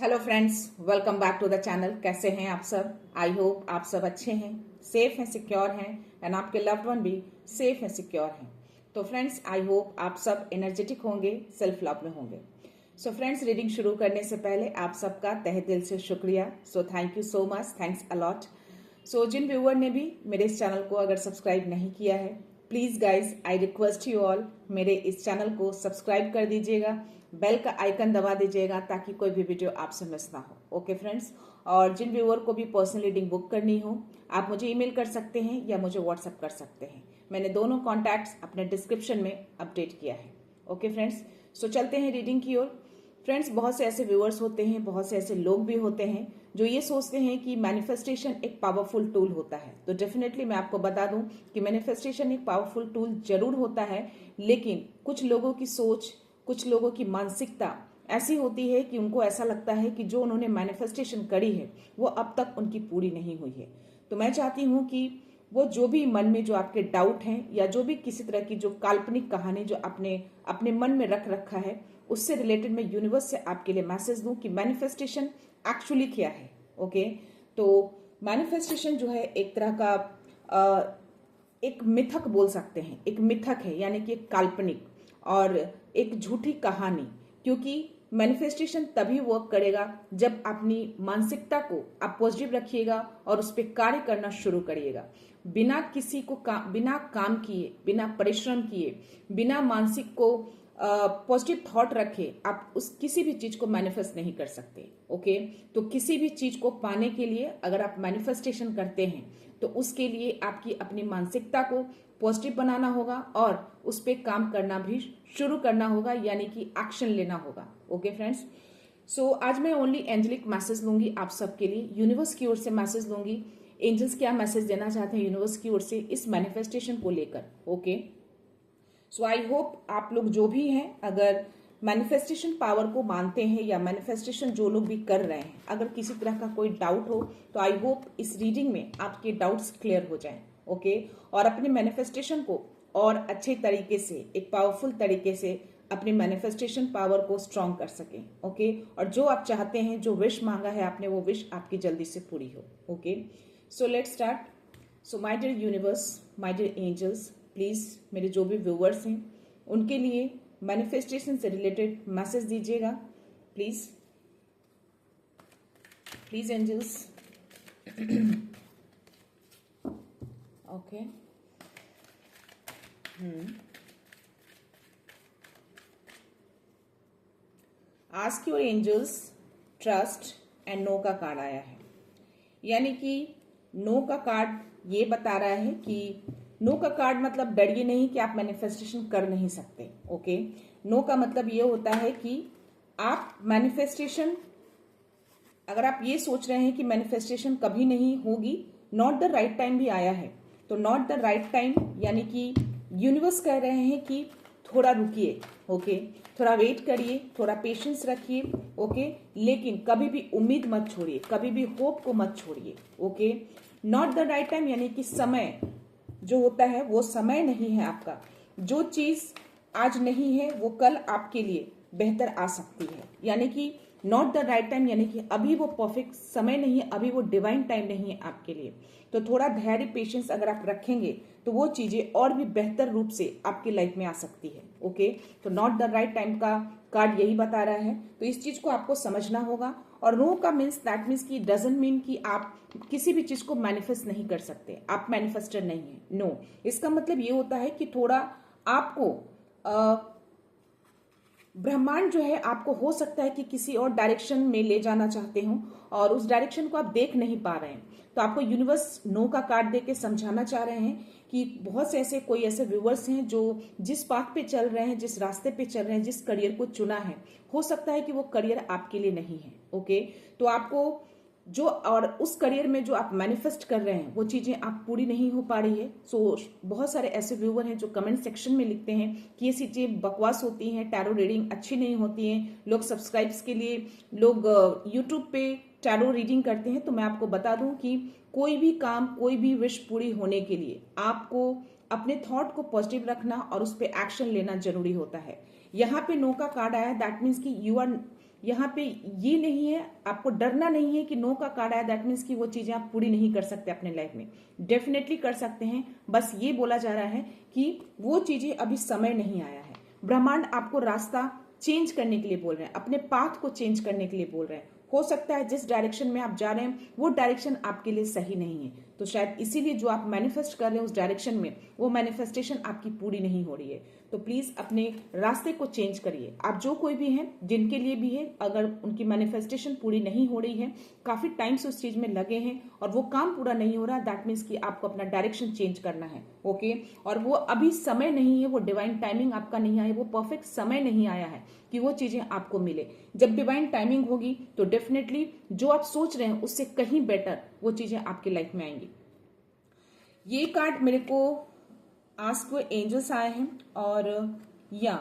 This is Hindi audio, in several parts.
Hello friends, welcome back to the channel. कैसे हैं आप सब? आई होप आप सब अच्छे हैं, सेफ हैं, सिक्योर हैं एंड आपके लव्ड वन भी सेफ हैं, सिक्योर हैं। तो फ्रेंड्स, आई होप आप सब एनर्जेटिक होंगे, सेल्फ लव में होंगे। सो फ्रेंड्स, रीडिंग शुरू करने से पहले आप सबका तहे दिल से शुक्रिया। So thank you so much, thanks a lot. So जिन व्यूअर ने भी मेरे इस चैनल को अगर सब्सक्राइब नहीं किया है, please guys I request you all, मेरे इस चैनल को सब्सक्राइब कर दीजिएगा, बेल का आइकन दबा दीजिएगा ताकि कोई भी वीडियो आपसे मिस ना हो। ओके फ्रेंड्स, और जिन व्यूअर को भी पर्सनल रीडिंग बुक करनी हो, आप मुझे ईमेल कर सकते हैं या मुझे व्हाट्सएप कर सकते हैं। मैंने दोनों कॉन्टैक्ट्स अपने डिस्क्रिप्शन में अपडेट किया है। ओके फ्रेंड्स, सो चलते हैं रीडिंग की ओर। फ्रेंड्स, बहुत से ऐसे व्यूअर्स होते हैं, बहुत से ऐसे लोग भी होते हैं जो ये सोचते हैं कि मैनिफेस्टेशन एक पावरफुल टूल होता है। तो डेफिनेटली मैं आपको बता दूं कि मैनिफेस्टेशन एक पावरफुल टूल जरूर होता है, लेकिन कुछ लोगों की सोच, कुछ लोगों की मानसिकता ऐसी होती है कि उनको ऐसा लगता है कि जो उन्होंने मैनिफेस्टेशन करी है वो अब तक उनकी पूरी नहीं हुई है। तो मैं चाहती हूं कि वो जो भी मन में जो आपके डाउट हैं या जो भी किसी तरह की जो काल्पनिक कहानी जो आपने अपने मन में रख रखा है, उससे रिलेटेड मैं यूनिवर्स से आपके लिए मैसेज दूं कि मैनिफेस्टेशन एक्चुअली क्या है। ओके, तो मैनिफेस्टेशन जो है एक तरह का एक मिथक बोल सकते हैं, एक मिथक है, यानी कि एक काल्पनिक और एक झूठी कहानी। क्योंकि मैनिफेस्टेशन तभी वर्क करेगा जब अपनी मानसिकता को आप पॉजिटिव रखिएगा और उस पर कार्य करना शुरू करिएगा। बिना किसी को बिना काम किए, बिना परिश्रम किए, बिना मानसिक को पॉजिटिव थॉट रखे आप उस किसी भी चीज को मैनिफेस्ट नहीं कर सकते। ओके, तो किसी भी चीज को पाने के लिए अगर आप मैनिफेस्टेशन करते हैं तो उसके लिए आपकी अपनी मानसिकता को पॉजिटिव बनाना होगा और उस पर काम करना भी शुरू करना होगा, यानी कि एक्शन लेना होगा। ओके फ्रेंड्स, सो आज मैं ओनली एंजेलिक मैसेज लूंगी आप सबके लिए, यूनिवर्स की ओर से मैसेज लूंगी। एंजल्स क्या मैसेज देना चाहते हैं यूनिवर्स की ओर से इस मैनिफेस्टेशन को लेकर। ओके, सो आई होप आप लोग जो भी हैं, अगर मैनिफेस्टेशन पावर को मानते हैं या मैनिफेस्टेशन जो लोग भी कर रहे हैं, अगर किसी तरह का कोई डाउट हो तो आई होप इस रीडिंग में आपके डाउट्स क्लियर हो जाएं। ओके, और अपने मैनिफेस्टेशन को और अच्छे तरीके से, एक पावरफुल तरीके से अपने मैनिफेस्टेशन पावर को स्ट्रॉन्ग कर सकें। ओके, और जो आप चाहते हैं, जो विश मांगा है आपने, वो विश आपकी जल्दी से पूरी हो। Okay, so let's start. So my dear universe, my dear angels, please मेरे जो भी व्यूअर्स हैं उनके लिए मैनिफेस्टेशन से रिलेटेड मैसेज दीजिएगा। Please please angels. Okay, ask your angels, trust and know का कार्ड आया है। यानी कि नो का कार्ड ये बता रहा है कि नो का कार्ड मतलब डरिए नहीं कि आप मैनिफेस्टेशन कर नहीं सकते। ओके, नो का मतलब ये होता है कि आप मैनिफेस्टेशन, अगर आप ये सोच रहे हैं कि मैनिफेस्टेशन कभी नहीं होगी, नॉट द राइट टाइम भी आया है, तो नॉट द राइट टाइम यानी कि यूनिवर्स कह रहे हैं कि थोड़ा रुकिए। ओके, थोड़ा वेट करिए, थोड़ा पेशेंस रखिए। ओके, लेकिन कभी भी उम्मीद मत छोड़िए, कभी भी होप को मत छोड़िए। Okay, not the right time यानी कि समय जो होता है वो समय नहीं है आपका। जो चीज आज नहीं है वो कल आपके लिए बेहतर आ सकती है। यानी कि नॉट द राइट टाइम यानी कि अभी वो परफेक्ट समय नहीं है, अभी वो डिवाइन टाइम नहीं है आपके लिए। तो थोड़ा धैर्य, पेशेंस अगर आप रखेंगे तो वो चीजें और भी बेहतर रूप से आपकी लाइफ में आ सकती है। ओके, तो नॉट द राइट टाइम का कार्ड यही बता रहा है, तो इस चीज को आपको समझना होगा। और नो का मीन्स दैट मीन्स कि डजंट मीन कि आप किसी भी चीज को मैनिफेस्ट नहीं कर सकते, आप मैनिफेस्टर नहीं है। नो, इसका मतलब ये होता है कि थोड़ा आपको ब्रह्मांड जो है आपको हो सकता है कि किसी और डायरेक्शन में ले जाना चाहते हो और उस डायरेक्शन को आप देख नहीं पा रहे हैं। तो आपको यूनिवर्स नो का कार्ड दे के समझाना चाह रहे हैं कि बहुत से ऐसे कोई ऐसे व्यूवर्स हैं जो जिस पाथ पे चल रहे हैं, जिस रास्ते पे चल रहे हैं, जिस करियर को चुना है, हो सकता है कि वो करियर आपके लिए नहीं है। ओके, तो आपको जो और उस करियर में जो आप मैनिफेस्ट कर रहे हैं वो चीजें आप पूरी नहीं हो पा रही है। सो बहुत सारे ऐसे व्यूवर हैं जो कमेंट सेक्शन में लिखते हैं कि ये चीजें बकवास होती हैं, टैरो रीडिंग अच्छी नहीं होती हैं, लोग सब्सक्राइब्स के लिए लोग यूट्यूब पे टैरो रीडिंग करते हैं। तो मैं आपको बता दूं कि कोई भी काम, कोई भी विश पूरी होने के लिए आपको अपने थॉट को पॉजिटिव रखना और उस पर एक्शन लेना जरूरी होता है। यहाँ पे नो का कार्ड आया, दैट मीन्स कि यहाँ पे ये नहीं है, आपको डरना नहीं है कि नो का कार्ड आया दैट मीन्स कि वो चीजें आप पूरी नहीं कर सकते अपने लाइफ में। डेफिनेटली कर सकते हैं, बस ये बोला जा रहा है कि वो चीजें अभी समय नहीं आया है। ब्रह्मांड आपको रास्ता चेंज करने के लिए बोल रहे हैं, अपने पाथ को चेंज करने के लिए बोल रहे हैं। हो सकता है जिस डायरेक्शन में आप जा रहे हैं वो डायरेक्शन आपके लिए सही नहीं है, तो शायद इसीलिए जो आप मैनिफेस्ट कर रहे हैं उस डायरेक्शन में वो मैनिफेस्टेशन आपकी पूरी नहीं हो रही है। तो प्लीज अपने रास्ते को चेंज करिए। आप जो कोई भी हैं, जिनके लिए भी है, अगर उनकी मैनिफेस्टेशन पूरी नहीं हो रही है, काफी टाइम से उस चीज में लगे हैं और वो काम पूरा नहीं हो रहा, दैट मीन्स कि आपको अपना डायरेक्शन चेंज करना है। ओके, और वो अभी समय नहीं है, वो डिवाइन टाइमिंग आपका नहीं आया, वो परफेक्ट समय नहीं आया है कि वो चीजें आपको मिले। जब डिवाइन टाइमिंग होगी तो डेफिनेटली जो आप सोच रहे हैं उससे कहीं बेटर वो चीजें आपकी लाइफ में आएंगी। ये कार्ड मेरे को आस्क एंजल्स आए हैं और या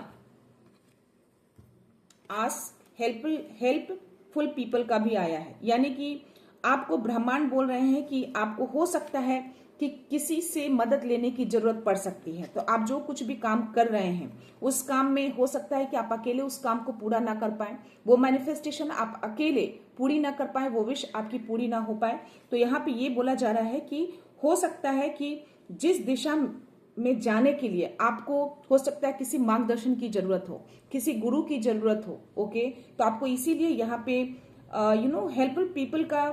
आस्क हेल्पफुल पीपल का भी आया है, यानी कि आपको ब्रह्मांड बोल रहे हैं कि आपको हो सकता है कि किसी से मदद लेने की जरूरत पड़ सकती है। तो आप जो कुछ भी काम कर रहे हैं उस काम में हो सकता है कि आप अकेले उस काम को पूरा ना कर पाए, वो मैनिफेस्टेशन आप अकेले पूरी ना कर पाए, वो विश आपकी पूरी ना हो पाए। तो यहाँ पे ये बोला जा रहा है कि हो सकता है कि जिस दिशा में जाने के लिए आपको हो सकता है किसी मार्गदर्शन की जरूरत हो, किसी गुरु की जरूरत हो। ओके, तो आपको इसीलिए यहाँ पे हेल्पफुल पीपल का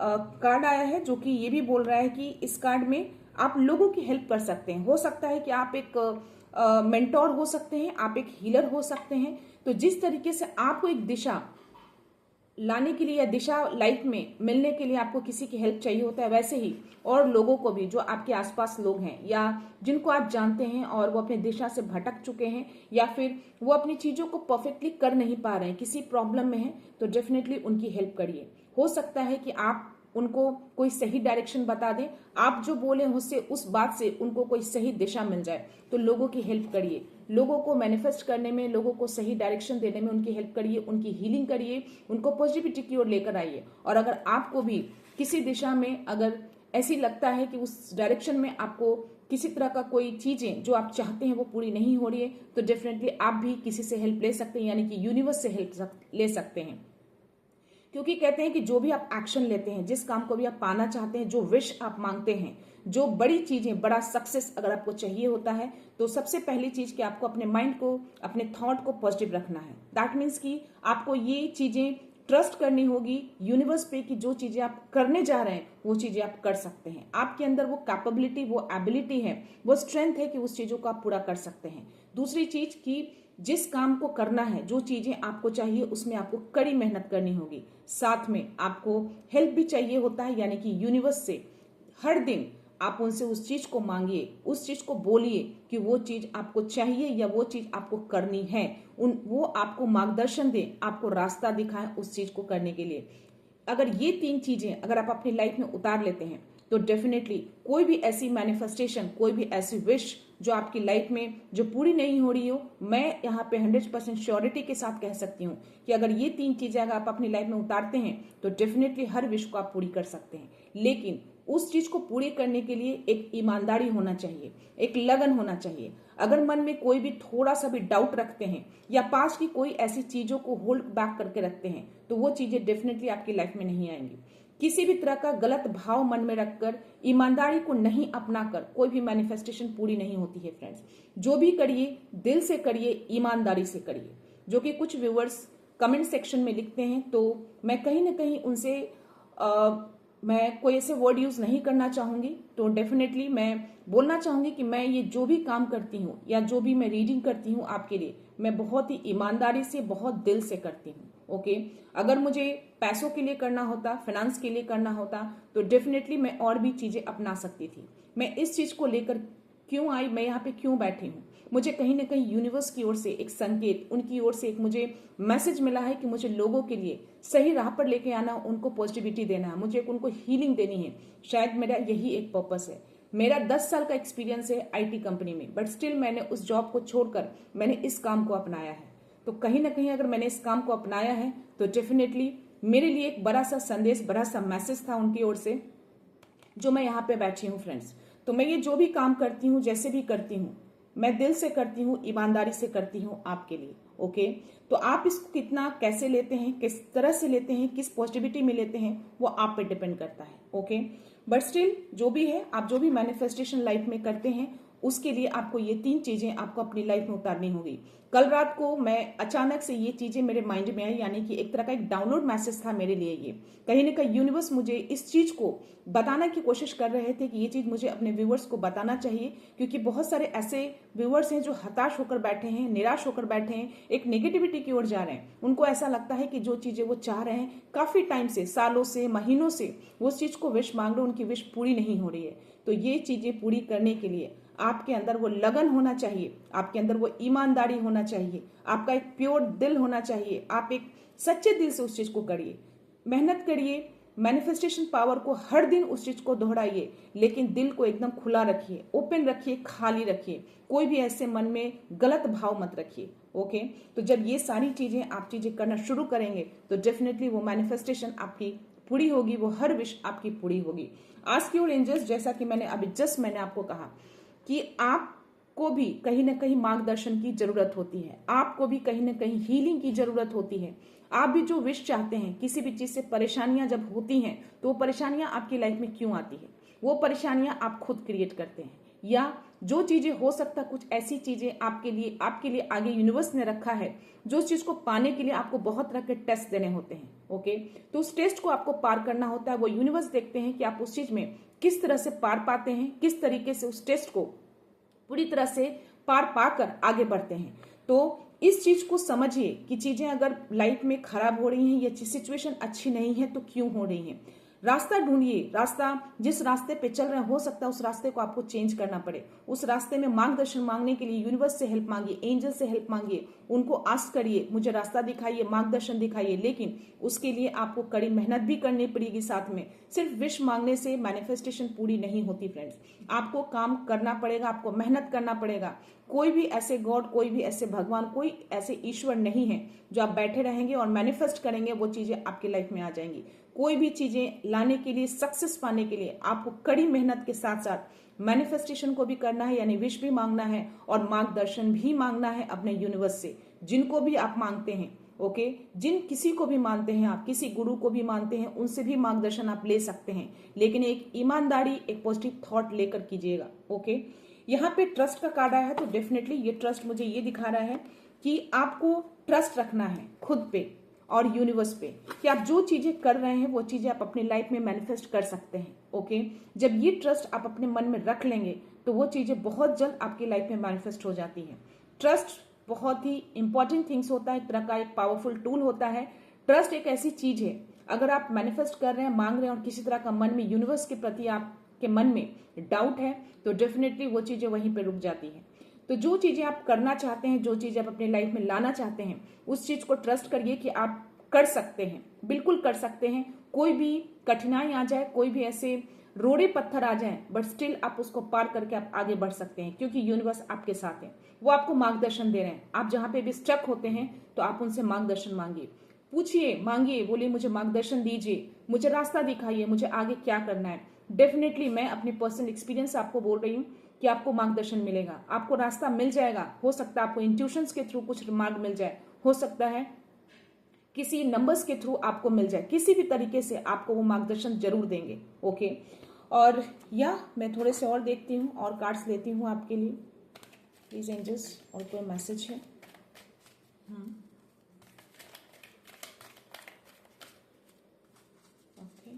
कार्ड आया है, जो कि ये भी बोल रहा है कि इस कार्ड में आप लोगों की हेल्प कर सकते हैं। हो सकता है कि आप एक मेंटोर हो सकते हैं, आप एक हीलर हो सकते हैं। तो जिस तरीके से आपको एक दिशा लाने के लिए या दिशा लाइफ में मिलने के लिए आपको किसी की हेल्प चाहिए होता है, वैसे ही और लोगों को भी, जो आपके आसपास लोग हैं या जिनको आप जानते हैं और वो अपनी दिशा से भटक चुके हैं या फिर वो अपनी चीजों को परफेक्टली कर नहीं पा रहे हैं, किसी प्रॉब्लम में है, तो डेफिनेटली उनकी हेल्प करिए। हो सकता है कि आप उनको कोई सही डायरेक्शन बता दें, आप जो बोले उससे उस बात से उनको कोई सही दिशा मिल जाए। तो लोगों की हेल्प करिए, लोगों को मैनिफेस्ट करने में, लोगों को सही डायरेक्शन देने में उनकी हेल्प करिए, उनकी हीलिंग करिए, उनको पॉजिटिविटी की ओर लेकर आइए। और अगर आपको भी किसी दिशा में अगर ऐसी लगता है कि उस डायरेक्शन में आपको किसी तरह का कोई चीजें जो आप चाहते हैं वो पूरी नहीं हो रही है, तो डेफिनेटली आप भी किसी से हेल्प ले सकते हैं, यानी कि यूनिवर्स से हेल्प ले सकते हैं। क्योंकि कहते हैं कि जो भी आप एक्शन लेते हैं, जिस काम को भी आप पाना चाहते हैं, जो विश आप मांगते हैं, जो बड़ी चीजें, बड़ा सक्सेस अगर आपको चाहिए होता है, तो सबसे पहली चीज कि आपको अपने माइंड को, अपने थॉट को पॉजिटिव रखना है। दैट मीन्स कि आपको ये चीजें ट्रस्ट करनी होगी यूनिवर्स पे कि जो चीजें आप करने जा रहे हैं वो चीजें आप कर सकते हैं। आपके अंदर वो कैपेबिलिटी, वो एबिलिटी है, वो स्ट्रेंथ है कि उस चीजों को आप पूरा कर सकते हैं। दूसरी चीज कि जिस काम को करना है, जो चीजें आपको चाहिए, उसमें आपको कड़ी मेहनत करनी होगी। साथ में आपको हेल्प भी चाहिए होता है, यानी कि यूनिवर्स से हर दिन आप उनसे उस चीज को मांगिए, उस चीज को बोलिए कि वो चीज आपको चाहिए या वो चीज आपको करनी है। वो आपको मार्गदर्शन दे, आपको रास्ता दिखाए उस चीज को करने के लिए। अगर ये 3 चीजें अगर आप अपनी लाइफ में उतार लेते हैं तो डेफिनेटली कोई भी ऐसी मैनिफेस्टेशन, कोई भी ऐसी विश जो आपकी लाइफ में जो पूरी नहीं हो रही हो, मैं यहाँ पे 100% श्योरिटी के साथ कह सकती हूँ कि अगर ये 3 चीजें अगर आप अपनी लाइफ में उतारते हैं तो डेफिनेटली हर विश को आप पूरी कर सकते हैं। लेकिन उस चीज को पूरी करने के लिए एक ईमानदारी होना चाहिए, एक लगन होना चाहिए। अगर मन में कोई भी थोड़ा सा भी डाउट रखते हैं या पास की कोई ऐसी चीजों को होल्ड बैक करके रखते हैं, तो वो चीजें डेफिनेटली आपकी लाइफ में नहीं आएंगी। किसी भी तरह का गलत भाव मन में रखकर, ईमानदारी को नहीं अपनाकर कोई भी मैनिफेस्टेशन पूरी नहीं होती है फ्रेंड्स। जो भी करिए दिल से करिए, ईमानदारी से करिए। जो कि कुछ व्यूअर्स कमेंट सेक्शन में लिखते हैं, तो मैं कहीं ना कहीं उनसे मैं कोई ऐसे वर्ड यूज नहीं करना चाहूंगी। तो डेफिनेटली मैं बोलना चाहूंगी कि मैं ये जो भी काम करती हूँ या जो भी मैं रीडिंग करती हूँ आपके लिए, मैं बहुत ही ईमानदारी से, बहुत दिल से करती हूँ। ओके, अगर मुझे पैसों के लिए करना होता, फाइनेंस के लिए करना होता, तो डेफिनेटली मैं और भी चीजें अपना सकती थी। मैं इस चीज को लेकर क्यों आई, मैं यहाँ पे क्यों बैठी हूँ, मुझे कहीं ना कहीं यूनिवर्स की ओर से एक संकेत, उनकी ओर से एक मुझे मैसेज मिला है कि मुझे लोगों के लिए सही राह पर लेके आना, उनको पॉजिटिविटी देना है, मुझे उनको हीलिंग देनी है। शायद मेरा यही एक पर्पस है। मेरा 10 साल का एक्सपीरियंस है आईटी कंपनी में, बट स्टिल मैंने उस जॉब को छोड़कर मैंने इस काम को अपनाया है। तो कहीं ना कहीं अगर मैंने इस काम को अपनाया है तो डेफिनेटली मेरे लिए एक बड़ा सा संदेश, बड़ा सा मैसेज था उनकी ओर से, जो मैं यहाँ पे बैठी हूँ फ्रेंड्स। तो मैं ये जो भी काम करती हूँ, जैसे भी करती हूँ, मैं दिल से करती हूँ, ईमानदारी से करती हूँ आपके लिए। ओके। तो आप इसको कितना कैसे लेते हैं, किस तरह से लेते हैं, किस पॉजिटिविटी में लेते हैं, वो आप पे डिपेंड करता है। ओके, बट स्टिल जो भी है, आप जो भी मैनिफेस्टेशन लाइफ में करते हैं उसके लिए आपको ये 3 चीजें आपको अपनी लाइफ में उतारनी होगी। कल रात को मैं अचानक से ये चीजें मेरे माइंड में आई, यानी कि एक तरह का एक डाउनलोड मैसेज था मेरे लिए। ये कहीं ना कहीं यूनिवर्स मुझे इस चीज को बताने की कोशिश कर रहे थे कि ये चीज मुझे अपने व्यूवर्स को बताना चाहिए, क्योंकि बहुत सारे ऐसे व्यूवर्स हैं जो हताश होकर बैठे हैं, निराश होकर बैठे हैं, एक नेगेटिविटी की ओर जा रहे हैं। उनको ऐसा लगता है कि जो चीजें वो चाह रहे हैं काफी टाइम से, सालों से, महीनों से वो उस चीज को विश मांग रहे, उनकी विश पूरी नहीं हो रही है। तो ये चीजें पूरी करने के लिए आपके अंदर वो लगन होना चाहिए, आपके अंदर वो ईमानदारी होना चाहिए, आपका एक प्योर दिल होना चाहिए। आप एक सच्चे दिल से उस चीज को करिए, मेहनत करिए, मैनिफेस्टेशन पावर को हर दिन उस चीज को दोहराइए, लेकिन दिल को एकदम खुला रखिए, ओपन रखिए, खाली रखिए, कोई भी ऐसे मन में गलत भाव मत रखिए। ओके, तो जब ये सारी चीजें आप चीजें करना शुरू करेंगे तो डेफिनेटली वो मैनिफेस्टेशन आपकी पूरी होगी, वो हर विश आपकी पूरी होगी। आस्क योर एंजल्स, जैसा कि मैंने अभी मैंने आपको कहा कि आपको भी कहीं ना कहीं मार्गदर्शन की जरूरत होती है, आपको भी कहीं ना कहीं हीलिंग की जरूरत होती है। आप भी जो विश चाहते हैं, किसी भी चीज से परेशानियां जब होती हैं तो वो परेशानियां आपकी लाइफ में क्यों आती है? वो परेशानियां आप खुद क्रिएट करते हैं, या जो चीजें हो सकता कुछ ऐसी चीजें आपके लिए आगे यूनिवर्स ने रखा है, जो उस चीज को पाने के लिए आपको बहुत तरह के टेस्ट देने होते हैं। ओके, तो उस टेस्ट को आपको पार करना होता है। वो यूनिवर्स देखते हैं कि आप उस चीज में किस तरह से पार पाते हैं, किस तरीके से उस टेस्ट को पूरी तरह से पार पाकर आगे बढ़ते हैं। तो इस चीज को समझिए कि चीजें अगर लाइफ में खराब हो रही हैं या सिचुएशन अच्छी नहीं है तो क्यों हो रही हैं। रास्ता ढूंढिए, रास्ता जिस रास्ते पे चल रहे हैं हो सकता है उस रास्ते को आपको चेंज करना पड़े। उस रास्ते में मार्गदर्शन मांगने के लिए यूनिवर्स से हेल्प मांगिए, एंजल से हेल्प मांगिए, उनको आस्क करिए मुझे रास्ता दिखाइए, मार्गदर्शन दिखाइए। लेकिन उसके लिए आपको कड़ी मेहनत भी करनी पड़ेगी साथ में। सिर्फ विश मांगने से मैनिफेस्टेशन पूरी नहीं होती फ्रेंड्स, आपको काम करना पड़ेगा, आपको मेहनत करना पड़ेगा। कोई भी ऐसे गॉड, कोई भी ऐसे भगवान, कोई ऐसे ईश्वर नहीं है जो आप बैठे रहेंगे और मैनिफेस्ट करेंगे वो चीजें आपकी लाइफ में आ जाएंगी। कोई भी चीजें लाने के लिए, सक्सेस पाने के लिए आपको कड़ी मेहनत के साथ साथ मैनिफेस्टेशन को भी करना है, यानी विश भी मांगना है और मार्गदर्शन भी मांगना है अपने यूनिवर्स से, जिनको भी आप मांगते हैं। ओके, जिन किसी को भी मानते हैं आप, किसी गुरु को भी मानते हैं, उनसे भी मार्गदर्शन आप ले सकते हैं, लेकिन एक ईमानदारी, एक पॉजिटिव थॉट लेकर कीजिएगा। ओके, यहाँ पे ट्रस्ट का कार्ड आया है, तो डेफिनेटली ये ट्रस्ट मुझे ये दिखा रहा है कि आपको ट्रस्ट रखना है खुद पे और यूनिवर्स पे, कि आप जो चीजें कर रहे हैं वो चीजें आप अपनी लाइफ में मैनिफेस्ट कर सकते हैं। ओके, जब ये ट्रस्ट आप अपने मन में रख लेंगे तो वो चीजें बहुत जल्द आपकी लाइफ में मैनिफेस्ट हो जाती हैं। ट्रस्ट बहुत ही इंपॉर्टेंट थिंग्स होता है, एक तरह का एक पावरफुल टूल होता है। ट्रस्ट एक ऐसी चीज है, अगर आप मैनिफेस्ट कर रहे हैं, मांग रहे हैं और किसी तरह का मन में यूनिवर्स के प्रति आपके मन में डाउट है तो डेफिनेटली वो चीजें वहीं पे रुक जाती हैं। तो जो चीजें आप करना चाहते हैं, जो चीजें आप अपनी लाइफ में लाना चाहते हैं, उस चीज को ट्रस्ट करिए कि आप कर सकते हैं, बिल्कुल कर सकते हैं। कोई भी कठिनाई आ जाए, कोई भी ऐसे रोड़े पत्थर आ जाए, बट स्टिल आप उसको पार करके आप आगे बढ़ सकते हैं, क्योंकि यूनिवर्स आपके साथ है, वो आपको मार्गदर्शन दे रहे हैं। आप जहां पे भी स्टक होते हैं तो आप उनसे मार्गदर्शन मांगिए, पूछिए, मांगिए, बोलिए मुझे मार्गदर्शन दीजिए, मुझे रास्ता दिखाइए, मुझे आगे क्या करना है। डेफिनेटली मैं अपनी पर्सनल एक्सपीरियंस आपको बोल रही हूँ कि आपको मार्गदर्शन मिलेगा, आपको रास्ता मिल जाएगा। हो सकता है आपको इंट्यूशंस के थ्रू कुछ मार्ग मिल जाए, हो सकता है किसी नंबर्स के थ्रू आपको मिल जाए, किसी भी तरीके से आपको वो मार्गदर्शन जरूर देंगे। ओके, और या मैं थोड़े से और देखती हूँ और कार्ड्स लेती हूँ आपके लिए। प्लीज एंजल्स, और कोई मैसेज है? Okay,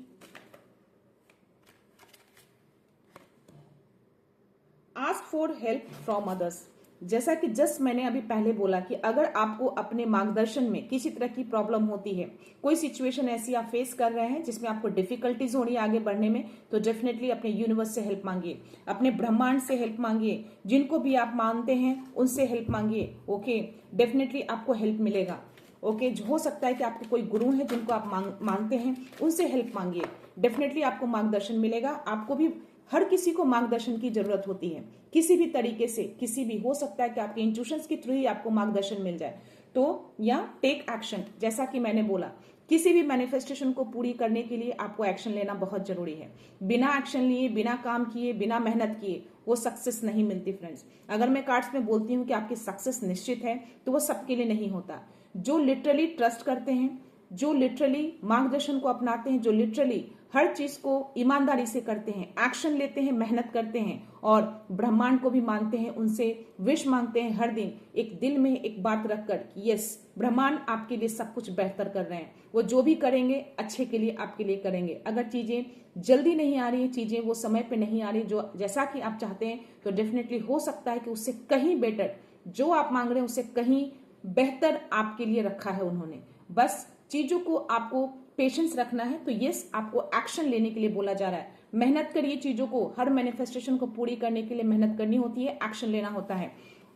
ask for help from others. जैसा कि जस्ट मैंने अभी पहले बोला कि अगर आपको अपने मार्गदर्शन में किसी तरह की प्रॉब्लम होती है, कोई सिचुएशन ऐसी आप फेस कर रहे हैं जिसमें आपको डिफिकल्टीज हो रही है आगे बढ़ने में, तो डेफिनेटली अपने यूनिवर्स से हेल्प मांगिए, अपने ब्रह्मांड से हेल्प मांगिए, जिनको भी आप मानते हैं उनसे हेल्प मांगिए। ओके, डेफिनेटली आपको हेल्प मिलेगा। ओके, हो सकता है कि आपके कोई गुरु हैं जिनको आप मानते हैं, उनसे हेल्प मांगिए, डेफिनेटली आपको मार्गदर्शन मिलेगा। आपको भी, हर किसी को मार्गदर्शन की जरूरत होती है, किसी भी तरीके से, किसी भी, हो सकता है कि आपके इंट्यूशंस के थ्रू ही आपको मार्गदर्शन मिल जाए। तो या टेक एक्शन, जैसा कि मैंने बोला, किसी भी मैनिफेस्टेशन को पूरी करने के लिए आपको एक्शन लेना बहुत जरूरी है। बिना एक्शन लिए, बिना काम किए, बिना मेहनत किए वो सक्सेस नहीं मिलती फ्रेंड्स। अगर मैं कार्ड्स में बोलती हूँ कि आपकी सक्सेस निश्चित है, तो वो सबके लिए नहीं होता। जो लिटरली ट्रस्ट करते हैं, जो लिटरली मार्गदर्शन को अपनाते हैं, जो लिटरली हर चीज को ईमानदारी से करते हैं, एक्शन लेते हैं, मेहनत करते हैं और ब्रह्मांड को भी मानते हैं, उनसे विश मांगते हैं हर दिन, एक दिल में एक बात रखकर कि यस, ब्रह्मांड आपके लिए सब कुछ बेहतर कर रहे हैं, वो जो भी करेंगे अच्छे के लिए आपके लिए करेंगे। अगर चीजें जल्दी नहीं आ रही है, चीजें वो समय पे नहीं आ रही जो जैसा कि आप चाहते हैं, तो डेफिनेटली हो सकता है कि उससे कहीं बेटर, जो आप मांग रहे हैं उससे कहीं बेहतर आपके लिए रखा है उन्होंने। बस चीजों को आपको पेशेंस रखना है। तो यस, आपको एक्शन लेने के लिए बोला जा रहा है। मेहनत करिए, चीजों को, हर मैनिफेस्टेशन को पूरी करने के लिए मेहनत करनी होती है, एक्शन लेना होता है।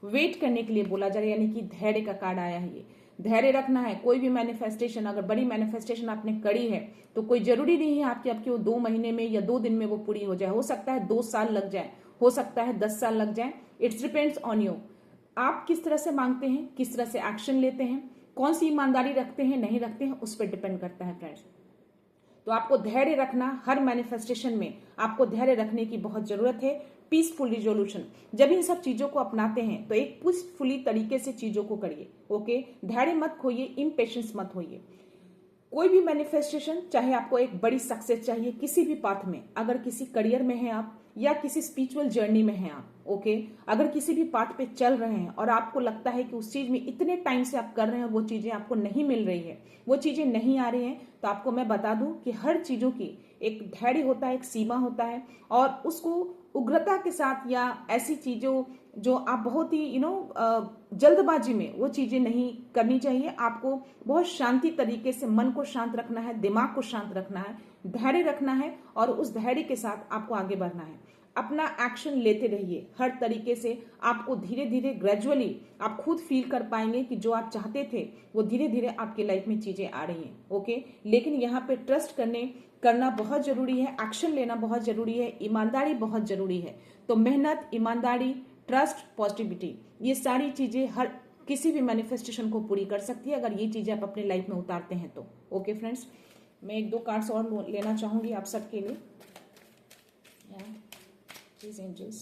वेट करने के लिए बोला जा रहा है, यानी कि धैर्य का कार्ड आया है। ये धैर्य रखना है। कोई भी मैनिफेस्टेशन, अगर बड़ी मैनिफेस्टेशन आपने करी है तो कोई जरूरी नहीं है आपकी वो 2 महीने में या 2 दिन में वो पूरी हो जाए। हो सकता है 2 साल लग जाए, हो सकता है 10 साल लग जाए। It's depends on you. आप किस तरह से मांगते हैं, किस तरह से एक्शन लेते हैं, कौन सी ईमानदारी रखते हैं, नहीं रखते हैं, उस पर डिपेंड करता है फ्रेंड्स। तो आपको धैर्य रखना, हर मैनिफेस्टेशन में आपको धैर्य रखने की बहुत जरूरत है। पीसफुल रिजोल्यूशन, जब इन सब चीजों को अपनाते हैं तो एक पीसफुली तरीके से चीजों को करिए। ओके, धैर्य मत खोइए, इम्पेशेंस मत होइए। कोई भी मैनिफेस्टेशन, चाहे आपको एक बड़ी सक्सेस चाहिए किसी भी पाथ में, अगर किसी करियर में है आप या किसी स्पिरिचुअल जर्नी में है आप, ओके, अगर किसी भी पाथ पे चल रहे हैं और आपको लगता है कि उस चीज में इतने टाइम से आप कर रहे हैं, वो चीजें आपको नहीं मिल रही है, वो चीजें नहीं आ रही हैं, तो आपको मैं बता दूं कि हर चीजों की एक धैर्य होता है, एक सीमा होता है, और उसको उग्रता के साथ या ऐसी चीजों जो आप बहुत ही जल्दबाजी में वो चीजें नहीं करनी चाहिए। आपको बहुत शांति तरीके से मन को शांत रखना है, दिमाग को शांत रखना है, धैर्य रखना है, और उस धैर्य के साथ आपको आगे बढ़ना है। अपना एक्शन लेते रहिए हर तरीके से। आपको धीरे धीरे ग्रेजुअली आप खुद फील कर पाएंगे कि जो आप चाहते थे वो धीरे धीरे आपकी लाइफ में चीजें आ रही हैं। ओके, लेकिन यहाँ पे ट्रस्ट करना बहुत जरूरी है, एक्शन लेना बहुत जरूरी है, ईमानदारी बहुत जरूरी है। तो मेहनत, ईमानदारी, ट्रस्ट, पॉजिटिविटी, ये सारी चीजें हर किसी भी मैनिफेस्टेशन को पूरी कर सकती है, अगर ये चीजें आप अपने लाइफ में उतारते हैं तो। ओके फ्रेंड्स, मैं 1-2 कार्ड्स और लेना चाहूंगी आप सबके लिए। प्लीज एंजल्स,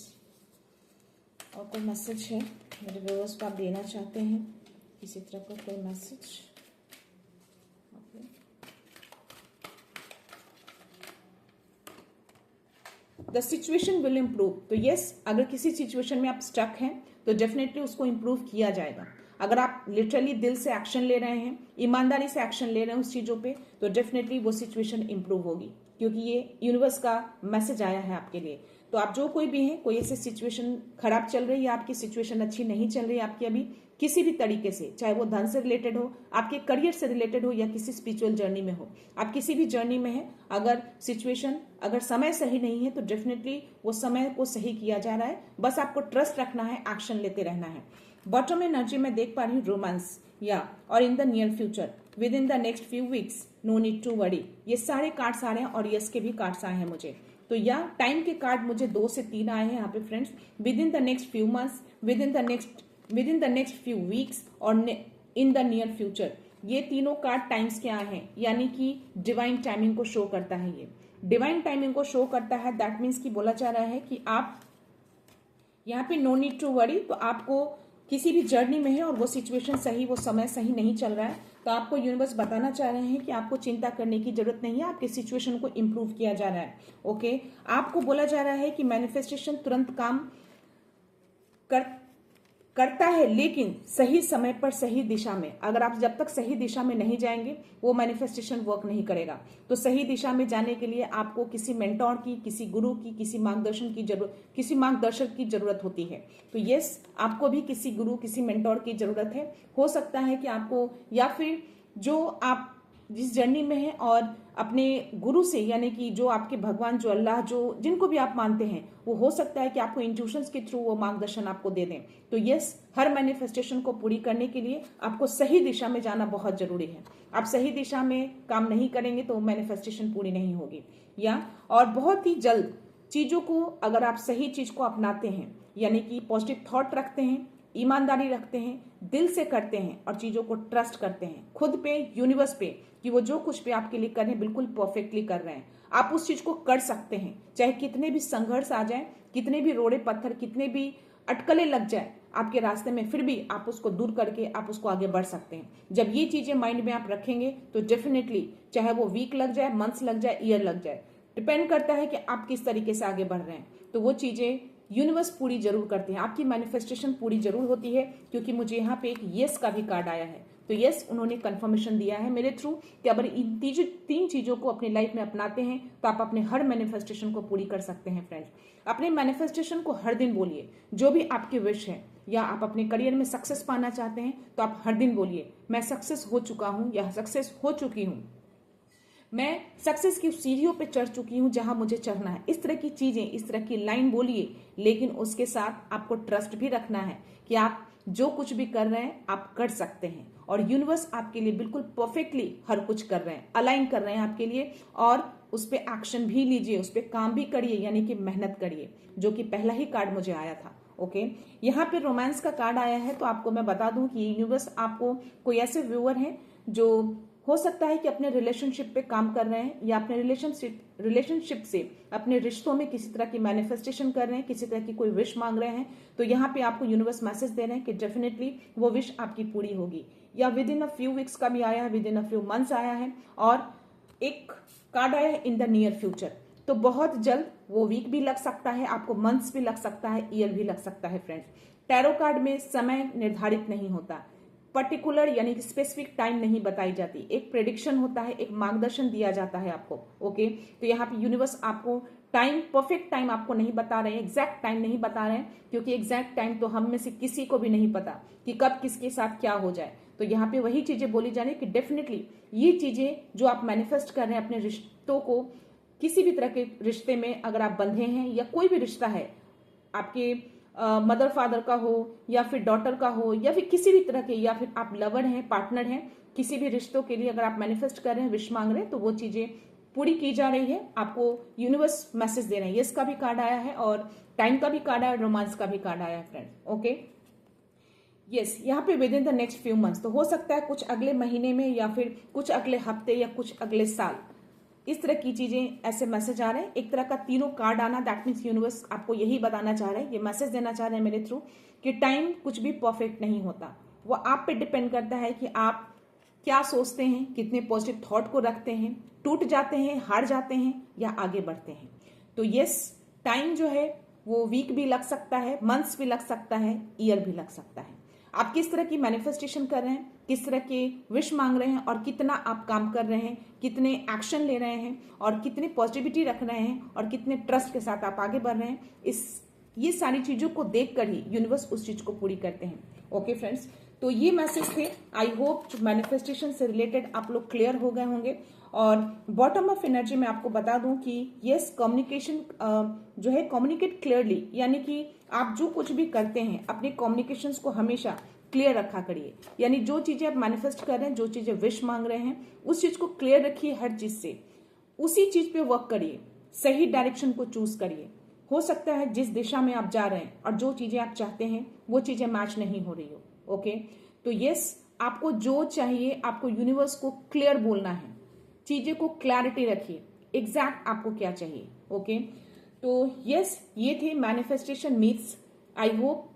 और कोई मैसेज है मेरे व्यूअर्स को आप देना चाहते हैं, किसी तरह का कोई message? The situation will improve. तो यस, अगर किसी सिचुएशन में आप स्टक हैं तो डेफिनेटली उसको इम्प्रूव किया जाएगा। अगर आप लिटरली दिल से एक्शन ले रहे हैं, ईमानदारी से एक्शन ले रहे हैं उस चीजों पे, तो डेफिनेटली वो सिचुएशन इम्प्रूव होगी, क्योंकि ये यूनिवर्स का मैसेज आया है आपके लिए। तो आप जो कोई भी हैं, कोई ऐसी सिचुएशन खराब चल रही है, आपकी सिचुएशन अच्छी नहीं चल रही है आपकी अभी किसी भी तरीके से, चाहे वो धन से रिलेटेड हो, आपके करियर से रिलेटेड हो, या किसी स्पिरिचुअल जर्नी में हो, आप किसी भी जर्नी में है, अगर सिचुएशन, अगर समय सही नहीं है तो डेफिनेटली वो समय को सही किया जा रहा है। बस आपको ट्रस्ट रखना है, एक्शन लेते रहना है। बॉटम एनर्जी में देख पा रही हूँ रोमांस, या और in the near future, within the next few weeks, no need to worry. ये सारे कार्ड्स आ रहे हैं और यस के भी कार्ड्स आए हैं मुझे। तो या टाइम के कार्ड मुझे 2 से 3 आए हैं यहाँ पे friends. With in the next few months, with in the next few weeks और इन द नियर फ्यूचर, ये तीनों कार्ड टाइम्स के आए हैं, यानी कि डिवाइन टाइमिंग को शो करता है। ये डिवाइन टाइमिंग को शो करता है। दैट मीन्स कि बोला जा रहा है कि आप यहाँ पे नो नीड टू वरी। तो आपको किसी भी जर्नी में है और वो सिचुएशन सही, वो समय सही नहीं चल रहा है, तो आपको यूनिवर्स बताना चाह रहे हैं कि आपको चिंता करने की जरूरत नहीं है, आपके सिचुएशन को इम्प्रूव किया जा रहा है। ओके, आपको बोला जा रहा है कि मैनिफेस्टेशन तुरंत काम करता है, लेकिन सही समय पर सही दिशा में। अगर आप जब तक सही दिशा में नहीं जाएंगे वो मैनिफेस्टेशन वर्क नहीं करेगा। तो सही दिशा में जाने के लिए आपको किसी मेंटोर की, किसी गुरु की, किसी मार्गदर्शक की जरूरत होती है। तो यस, आपको भी किसी गुरु, किसी मेंटोर की जरूरत है। हो सकता है कि आपको, या फिर जो आप जिस जर्नी में है और अपने गुरु से, यानी कि जो आपके भगवान, जो अल्लाह, जो जिनको भी आप मानते हैं, वो हो सकता है कि आपको इंट्यूशंस के थ्रू वो मार्गदर्शन आपको दे दें। तो यस, हर मैनिफेस्टेशन को पूरी करने के लिए आपको सही दिशा में जाना बहुत जरूरी है। आप सही दिशा में काम नहीं करेंगे तो मैनिफेस्टेशन पूरी नहीं होगी। और बहुत ही जल्द चीजों को, अगर आप सही चीज को अपनाते हैं, यानी कि पॉजिटिव थॉट रखते हैं, ईमानदारी रखते हैं, दिल से करते हैं और चीजों को ट्रस्ट करते हैं खुद पे, यूनिवर्स पे, कि वो जो कुछ भी आपके लिए कर रहे हैं बिल्कुल परफेक्टली कर रहे हैं। आप उस चीज को कर सकते हैं, चाहे कितने भी संघर्ष आ जाए, कितने भी रोड़े पत्थर, कितने भी अटकलें लग जाए आपके रास्ते में, फिर भी आप उसको दूर करके आप उसको आगे बढ़ सकते हैं। जब ये चीजें माइंड में आप रखेंगे तो डेफिनेटली, चाहे वो वीक लग जाए, मंथ्स लग जाए, ईयर लग जाए, डिपेंड करता है कि आप किस तरीके से आगे बढ़ रहे हैं, तो वो चीजें यूनिवर्स पूरी जरूर करते हैं, आपकी मैनिफेस्टेशन पूरी जरूर होती है। क्योंकि मुझे यहाँ पे एक येस का भी कार्ड आया है, तो यस उन्होंने कंफर्मेशन दिया है मेरे थ्रू कि अगर इन तीन चीजों को अपनी लाइफ में अपनाते हैं तो आप अपने हर मैनिफेस्टेशन को पूरी कर सकते हैं। फ्रेंड्स, अपने मैनिफेस्टेशन को हर दिन बोलिए, जो भी आपकी विश है, या आप अपने करियर में सक्सेस पाना चाहते हैं तो आप हर दिन बोलिए, मैं सक्सेस हो चुका हूं या सक्सेस हो चुकी हूं, मैं सक्सेस की सीढ़ियों पे चढ़ चुकी हूं जहां मुझे चढ़ना है। इस तरह की चीजें, इस तरह की लाइन बोलिए, लेकिन उसके साथ आपको ट्रस्ट भी रखना है कि आप जो कुछ भी कर रहे हैं आप कर सकते हैं, और यूनिवर्स आपके लिए बिल्कुल परफेक्टली हर कुछ कर रहे हैं, अलाइन कर रहे हैं आपके लिए, और उस पर एक्शन भी लीजिए, उस पर काम भी करिए, यानी कि मेहनत करिए, जो कि पहला ही कार्ड मुझे आया था। ओके, यहाँ पे रोमांस का कार्ड आया है, तो आपको मैं बता दूं कि यूनिवर्स आपको, कोई ऐसे व्यूअर हैं जो हो सकता है कि अपने रिलेशनशिप पे काम कर रहे हैं, या अपने रिलेशनशिप से, अपने रिश्तों में किसी तरह की मैनिफेस्टेशन कर रहे हैं, किसी तरह की कोई विश मांग रहे हैं, तो यहाँ पे आपको यूनिवर्स मैसेज दे रहे हैं कि डेफिनेटली वो विश आपकी पूरी होगी। या with in a few weeks का भी आया है, with in a few months आया है, और एक कार्ड आया है इन द नियर फ्यूचर, तो बहुत जल्द वो वीक भी लग सकता है आपको, मंथ्स भी लग सकता है, ईयर भी लग सकता है। फ्रेंड्स, टैरो कार्ड में समय निर्धारित नहीं होता, पर्टिकुलर यानी कि स्पेसिफिक टाइम नहीं बताई जाती, एक प्रेडिक्शन होता है, एक मार्गदर्शन दिया जाता है आपको। ओके, तो यहाँ पे यूनिवर्स आपको टाइम, परफेक्ट टाइम आपको नहीं बता रहे हैं, एग्जैक्ट टाइम नहीं बता रहे हैं, क्योंकि एग्जैक्ट टाइम तो हम में से किसी को भी नहीं पता कि कब किसके साथ क्या हो जाए। तो यहाँ पे वही चीजें बोली जा रही है कि डेफिनेटली ये चीजें जो आप मैनिफेस्ट कर रहे हैं अपने रिश्तों को, किसी भी तरह के रिश्ते में अगर आप बंधे हैं, या कोई भी रिश्ता है आपके मदर फादर का हो, या फिर डॉटर का हो, या फिर किसी भी तरह के, या फिर आप लवर हैं, पार्टनर हैं, किसी भी रिश्तों के लिए अगर आप मैनिफेस्ट कर रहे हैं, विश मांग रहे हैं, तो वो चीजें पूरी की जा रही है। आपको यूनिवर्स मैसेज दे रहे हैं, यस का भी कार्ड आया है, और टाइम का भी कार्ड आया है, रोमांस का भी कार्ड आया है। फ्रेंड्स, ओके, यस, यहाँ पे with in the next few months, तो हो सकता है कुछ अगले महीने में, या फिर कुछ अगले हफ्ते, या कुछ अगले साल, इस तरह की चीजें, ऐसे मैसेज आ रहे हैं। एक तरह का तीनों कार्ड आना, दैट मीन्स यूनिवर्स आपको यही बताना चाह रहे हैं, ये मैसेज देना चाह रहे हैं मेरे थ्रू, कि टाइम कुछ भी परफेक्ट नहीं होता, वो आप पे डिपेंड करता है कि आप क्या सोचते हैं, कितने पॉजिटिव थॉट को रखते हैं, टूट जाते हैं, हार जाते हैं, या आगे बढ़ते हैं। तो यस, टाइम जो है वो वीक भी लग सकता है, मंथ्स भी लग सकता है, ईयर भी लग सकता है। आप किस तरह की मैनिफेस्टेशन कर रहे हैं, किस तरह के विश मांग रहे हैं, और कितना आप काम कर रहे हैं, कितने एक्शन ले रहे हैं, और कितने पॉजिटिविटी रख रहे हैं, और कितने ट्रस्ट के साथ आप आगे बढ़ रहे हैं, ये सारी चीजों को देखकर ही यूनिवर्स उस चीज को पूरी करते हैं। ओके फ्रेंड्स, तो ये मैसेज थे। आई होप मैनिफेस्टेशन से रिलेटेड आप लोग क्लियर हो गए होंगे। और बॉटम ऑफ एनर्जी में आपको बता दूं कि यस, कम्युनिकेशन जो है, कम्युनिकेट क्लियरली, यानी कि आप जो कुछ भी करते हैं अपने कम्युनिकेशंस को हमेशा क्लियर रखा करिए, यानी जो चीजें आप मैनिफेस्ट कर रहे हैं, जो चीजें विश मांग रहे हैं, उस चीज को क्लियर रखिए हर चीज से, उसी चीज पे वर्क करिए, सही डायरेक्शन को चूज करिए। हो सकता है जिस दिशा में आप जा रहे हैं और जो चीजें आप चाहते हैं वो चीजें मैच नहीं हो रही हो। ओके, तो यस, आपको जो चाहिए, आपको यूनिवर्स को क्लियर बोलना है, चीजें को क्लैरिटी रखिए, एग्जैक्ट आपको क्या चाहिए। ओके, तो यस, ये थे मैनिफेस्टेशन मीथ्स। आई होप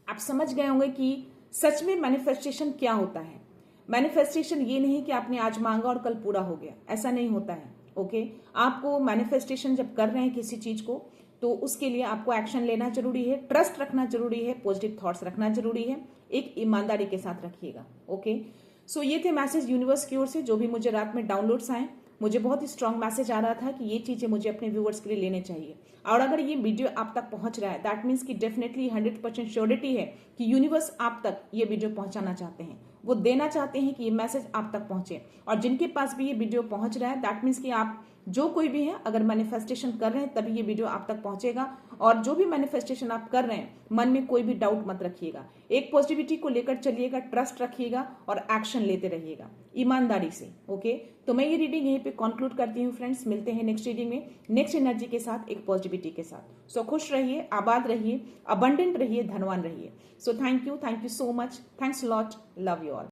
आप समझ गए होंगे कि सच में मैनिफेस्टेशन क्या होता है। मैनिफेस्टेशन ये नहीं कि आपने आज मांगा और कल पूरा हो गया, ऐसा नहीं होता है। ओके, आपको मैनिफेस्टेशन जब कर रहे हैं किसी चीज को, तो उसके लिए आपको एक्शन लेना जरूरी है, ट्रस्ट रखना जरूरी है, पॉजिटिव थॉट्स रखना जरूरी है, एक ईमानदारी के साथ रखिएगा। ओके, सो ये थे मैसेज यूनिवर्स की ओर से, जो भी मुझे रात में डाउनलोड्स आए, मुझे बहुत ही स्ट्रांग मैसेज आ रहा था कि ये चीजें मुझे अपने व्यूअर्स के लिए लेने चाहिए। और अगर ये वीडियो आप तक पहुंच रहा है, दैट मीन्स कि डेफिनेटली 100% श्योरिटी है कि यूनिवर्स आप तक ये वीडियो पहुंचाना चाहते हैं, वो देना चाहते हैं कि ये मैसेज आप तक पहुंचे। और जिनके पास भी ये वीडियो पहुंच रहा है, दैट मीन्स कि आप जो कोई भी है अगर मैनिफेस्टेशन कर रहे हैं तभी ये वीडियो आप तक पहुंचेगा। और जो भी मैनिफेस्टेशन आप कर रहे हैं मन में कोई भी डाउट मत रखिएगा, एक पॉजिटिविटी को लेकर चलिएगा, ट्रस्ट रखिएगा और एक्शन लेते रहिएगा ईमानदारी से। ओके, तो मैं ये रीडिंग यहीं पे कंक्लूड करती हूँ फ्रेंड्स। मिलते हैं नेक्स्ट रीडिंग में नेक्स्ट एनर्जी के साथ, एक पॉजिटिविटी के साथ। सो खुश रहिए, आबाद रहिए, अबंडेंट रहिए, धनवान रहिए। सो thank you so much, thanks lot, love you all.